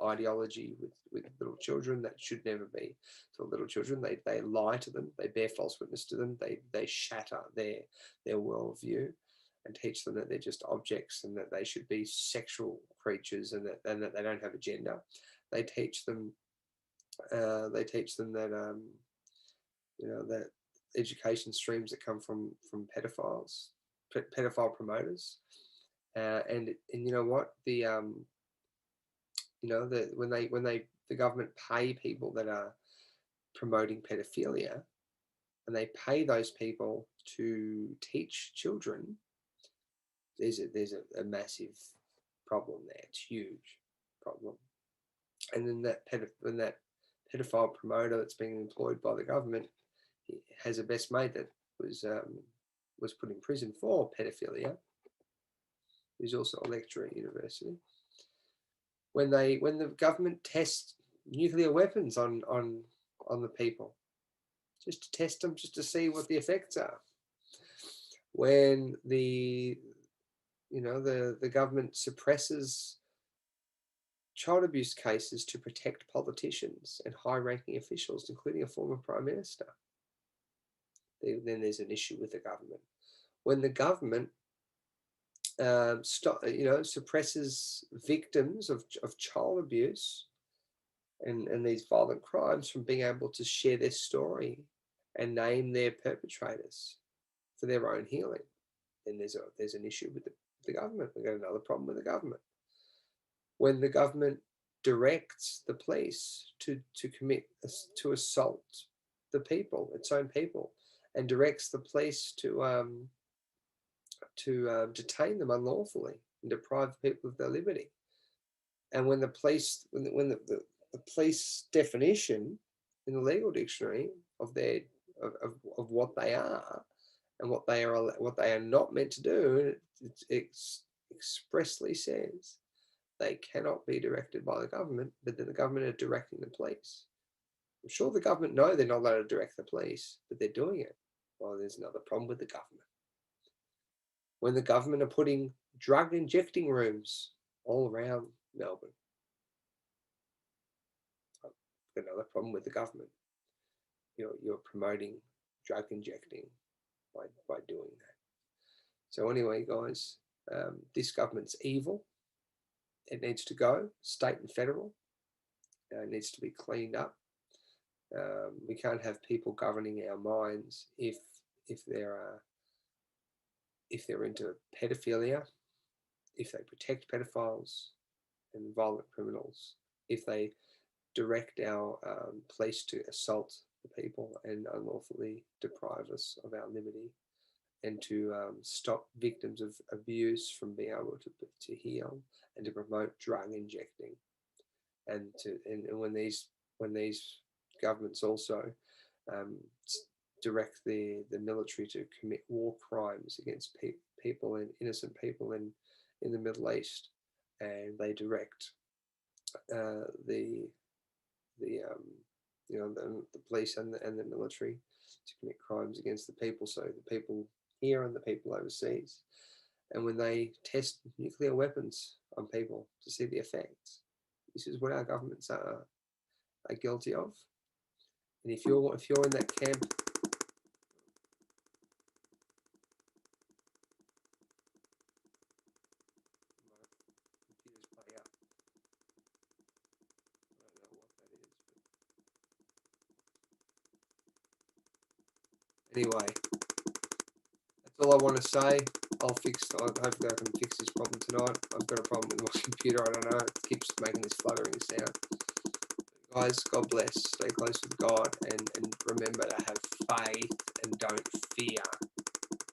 S1: ideology with little children that should never be to little children. They lie to them. They bear false witness to them. They shatter their worldview and teach them that they're just objects, and that they should be sexual creatures, and that they don't have a gender. They teach them that that education streams that come from pedophiles, pedophile promoters, and you know what, when the government pay people that are promoting pedophilia, and they pay those people to teach children, there's a massive problem there. It's a huge problem. And then that pedophile promoter that's being employed by the government, he has a best mate that was put in prison for pedophilia, who's also a lecturer at university. When the government tests nuclear weapons on the people, just to test them, just to see what the effects are. When the government suppresses child abuse cases to protect politicians and high-ranking officials, including a former prime minister, then there's an issue with the government. When the government suppresses victims of child abuse and these violent crimes from being able to share their story and name their perpetrators for their own healing, then there's an issue with the government. We've got another problem with the government. When the government directs the police to assault the people, its own people, and directs the police to detain them unlawfully and deprive people of their liberty, and when the police, when the police definition in the legal dictionary of what they are and what they are not meant to do, it expressly says they cannot be directed by the government, but then the government are directing the police. I'm sure the government know they're not allowed to direct the police, but they're doing it. Well, there's another problem with the government. When the government are putting drug injecting rooms all around Melbourne, another problem with the government. You're promoting drug injecting by doing that. So anyway, guys, this government's evil. It needs to go, state and federal. It needs to be cleaned up. We can't have people governing our minds if they're into pedophilia, if they protect pedophiles and violent criminals, if they direct our police to assault the people and unlawfully deprive us of our liberty, and to stop victims of abuse from being able to heal, and to promote drug injecting, and when these governments also direct the military to commit war crimes against people and innocent people in the Middle East, and they direct the police and the military to commit crimes against the people. So the people here and the people overseas, and when they test nuclear weapons on people to see the effects, this is what our governments are guilty of. And if you're in that camp, my computer's playing up. I don't know what that is, but anyway, that's all I want to say. Hopefully I can fix this problem tonight. I've got a problem with my computer. I don't know. It keeps making this fluttering sound. Guys, God bless. Stay close with God, and remember to have faith and don't fear.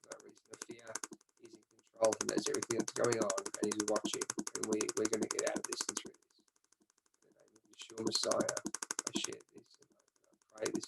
S1: No reason to fear. He's in control. He knows everything that's going on, and he's watching. And we're going to get out of this and through this. In the name of Yeshua Messiah, I share this and I pray this.